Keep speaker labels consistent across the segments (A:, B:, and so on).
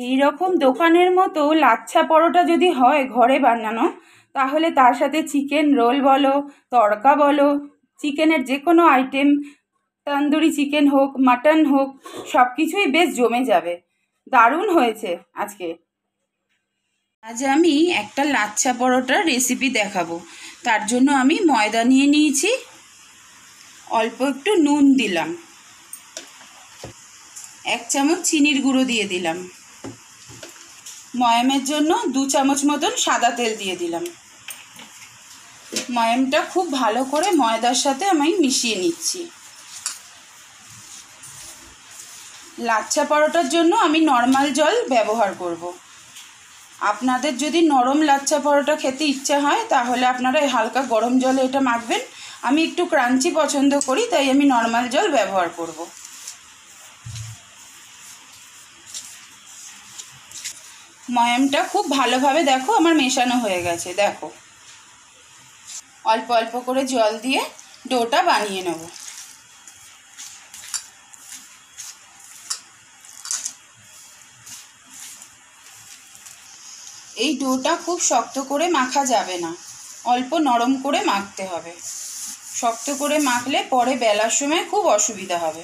A: এই রকম দোকানের মতো লাচ্ছা পরোটা যদি হয় ঘরে বানানো, তাহলে তার সাথে চিকেন রোল বলো, তড়কা বলো, চিকেনের যে কোনো আইটেম, তন্দুরি চিকেন হোক, মাটন হোক, সব কিছুই বেশ জমে যাবে। দারুণ হয়েছে আজকে। আজ আমি একটা লাচ্ছা পরোটার রেসিপি দেখাবো। তার জন্য আমি ময়দা নিয়ে নিয়েছি, অল্প একটু নুন দিলাম, 1 চামচ চিনির গুঁড়ো দিয়ে দিলাম, ময়ামের জন্য 2 চামচ মতন সাদা তেল দিয়ে দিলাম। ময়ামটা খুব ভালো করে ময়দার সাথে আমি মিশিয়ে নিচ্ছি। লাচ্ছা পরোটার জন্য আমি নর্মাল জল ব্যবহার করব। আপনাদের যদি নরম লাচ্ছা পরোটা খেতে ইচ্ছা হয় তাহলে আপনারা হালকা গরম জলে এটা মাখবেন। আমি একটু ক্রাঞ্চি পছন্দ করি, তাই আমি নর্মাল জল ব্যবহার করব। ময়ামটা খুব ভালোভাবে দেখো আমার মেশানো হয়ে গেছে। দেখো, অল্প অল্প করে জল দিয়ে ডোটা বানিয়ে নেব। এই ডোটা খুব শক্ত করে মাখা যাবে না, অল্প নরম করে মাখতে হবে। শক্ত করে মাখলে পরে বেলার সময় খুব অসুবিধা হবে।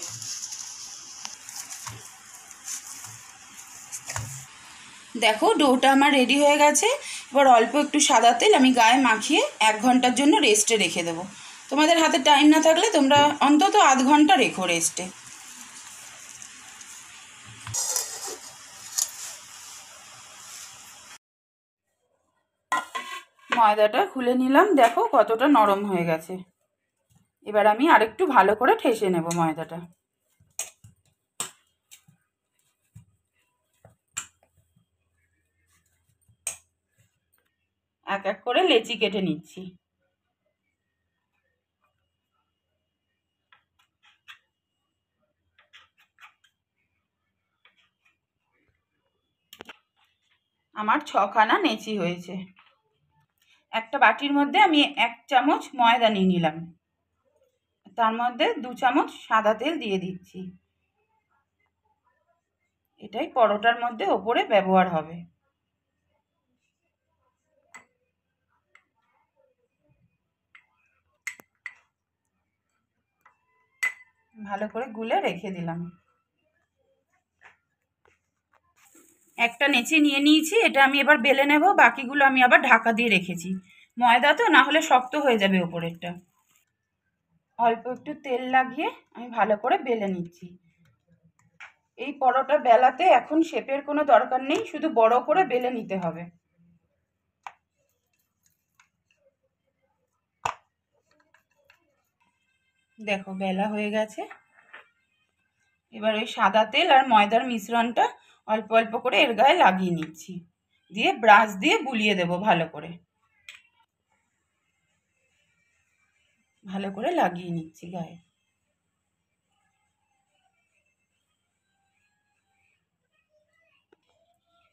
A: দেখো, ডোটা আমার রেডি হয়ে গেছে। এবার অল্প একটু সাদা তেল আমি গায়ে মাখিয়ে 1 ঘন্টার জন্য রেস্টে রেখে দেবো। তোমাদের হাতে টাইম না থাকলে তোমরা অন্তত আধ ঘন্টা রেখো রেস্টে। ময়দাটা খুলে নিলাম, দেখো কতটা নরম হয়ে গেছে। এবার আমি আরেকটু ভালো করে ঠেসে নেব ময়দাটা। এক এক করে লেচি কেটে নিচ্ছি। আমার 6খানা লেচি হয়েছে। একটা বাটির মধ্যে আমি 1 চামচ ময়দা নিয়ে নিলাম, তার মধ্যে 2 চামচ সাদা তেল দিয়ে দিচ্ছি। এটাই পরোটার মধ্যে ওপরে ব্যবহার হবে। ভালো করে গুলে রেখে দিলাম। একটা নেচে নিয়ে নিয়েছি, এটা আমি এবার বেলে নেব। বাকিগুলো আমি আবার ঢাকা দিয়ে রেখেছি, ময়দা তো, না হলে শক্ত হয়ে যাবে ওপরেরটা। অল্প একটু তেল লাগিয়ে আমি ভালো করে বেলে নিচ্ছি। এই পরোটা বেলাতে এখন শেপের কোনো দরকার নেই, শুধু বড় করে বেলে নিতে হবে। দেখো বেলা হয়ে গেছে। এবার ওই সাদা তেল আর ময়দার মিশ্রণটা অল্প অল্প করে এর গায়ে লাগিয়ে নিচ্ছি, দিয়ে ব্রাশ দিয়ে বুলিয়ে দেব। ভালো করে লাগিয়ে নিচ্ছি গায়ে।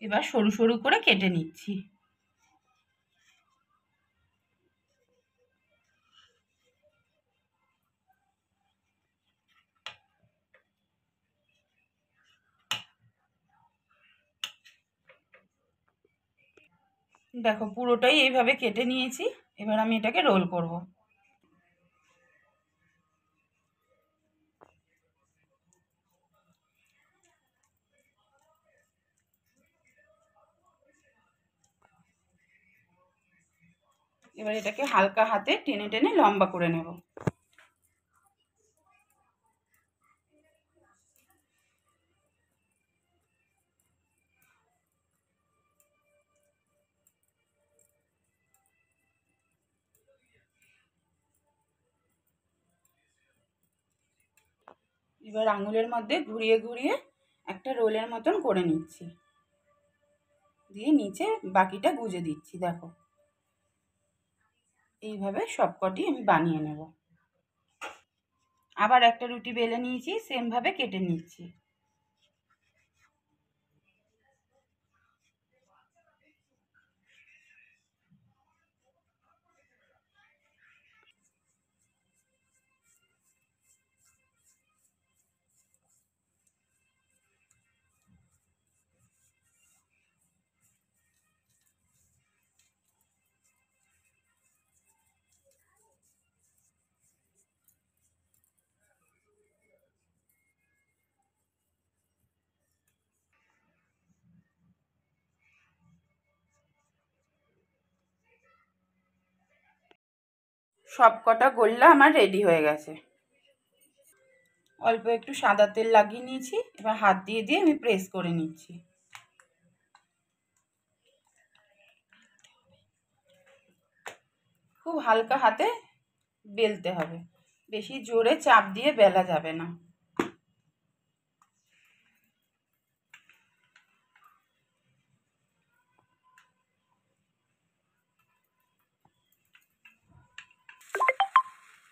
A: এবার সরু সরু করে কেটে নিচ্ছি। দেখো পুরোটাই এইভাবে কেটে নিয়েছি। এবার আমি এটাকে রোল করব। এবার এটাকে হালকা হাতে টেনে টেনে লম্বা করে নেব। এবার আঙুলের মধ্যে ঘুরিয়ে ঘুরিয়ে একটা রোলের মতন করে নিচ্ছি, দিয়ে নিচে বাকিটা গুজে দিচ্ছি। দেখো এইভাবে সবকটি আমি বানিয়ে নেব। আবার একটা রুটি বেলে নিয়েছি, সেমভাবে কেটে নিচ্ছি। সব কটা গোল্লা আমার রেডি হয়ে গেছে। অল্প একটু সাদা তেল লাগিয়ে নিয়েছি, এবার হাত দিয়ে দিয়ে আমি প্রেস করে নিচ্ছি। খুব হালকা হাতে বেলতে হবে, বেশি জোরে চাপ দিয়ে বেলা যাবে না।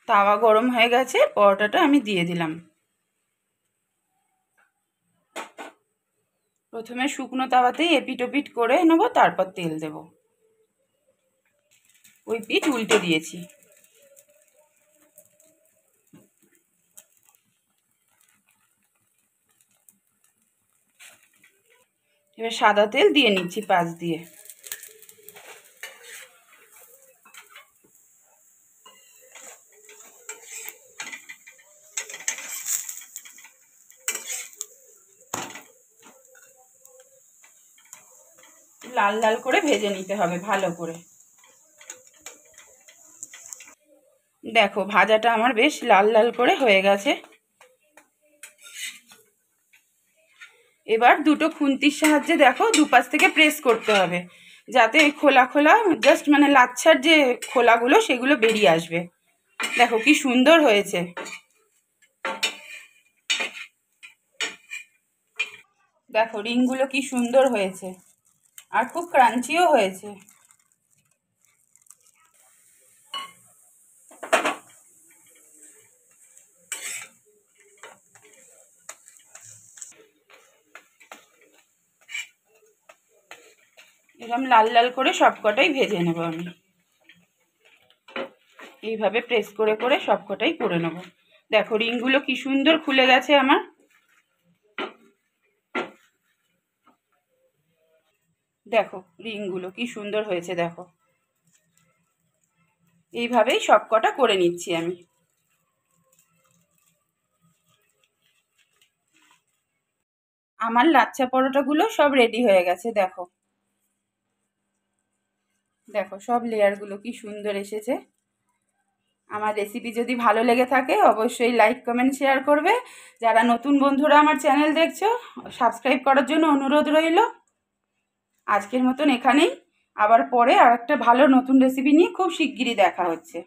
A: তাওয়া গরম হয়ে গেছে, পরোটাটা আমি দিয়ে দিলাম। প্রথমে শুকনো তাওয়াতেই এপিট ওপিট করে নেবো, তারপর তেল দেব। ওই পিঠ উল্টে দিয়েছি। এবার সাদা তেল দিয়ে নিচ্ছি পাশ দিয়ে। লাল লাল করে ভেজে নিতে হবে ভালো করে। দেখো ভাজাটা আমার বেশ লাল লাল করে হয়ে গেছে। এবার দুটো খুন্তির সাহায্যে দেখো দুপাশ থেকে প্রেস করতে হবে, যাতে ওই খোলা খোলা জাস্ট মানে লাচ্ছার যে খোলাগুলো সেগুলো বেরিয়ে আসবে। দেখো কি সুন্দর হয়েছে। দেখো রিংগুলো কি সুন্দর হয়েছে, আর খুব ক্রাঞ্চিও হয়েছে। এরকম লাল লাল করে সবকটাই ভেজে নেব আমি। এইভাবে প্রেস করে করে সবকটাই করে নেব। দেখো রিংগুলো কি সুন্দর খুলে গেছে আমার। দেখো রিংগুলো কি সুন্দর হয়েছে দেখো। এইভাবেই সবকটা করে নিচ্ছি আমি। আমার লাচ্ছা পরোটাগুলো সব রেডি হয়ে গেছে। দেখো দেখো সব লেয়ারগুলো কি সুন্দর এসেছে। আমার রেসিপি যদি ভালো লেগে থাকে অবশ্যই লাইক কমেন্ট শেয়ার করবে। যারা নতুন বন্ধুরা আমার চ্যানেল দেখছো সাবস্ক্রাইব করার জন্য অনুরোধ রইল। আজকের মতন এখানেই, আবার পরে আর একটা ভালো নতুন রেসিপি নিয়ে খুব শিগগিরই দেখা হচ্ছে।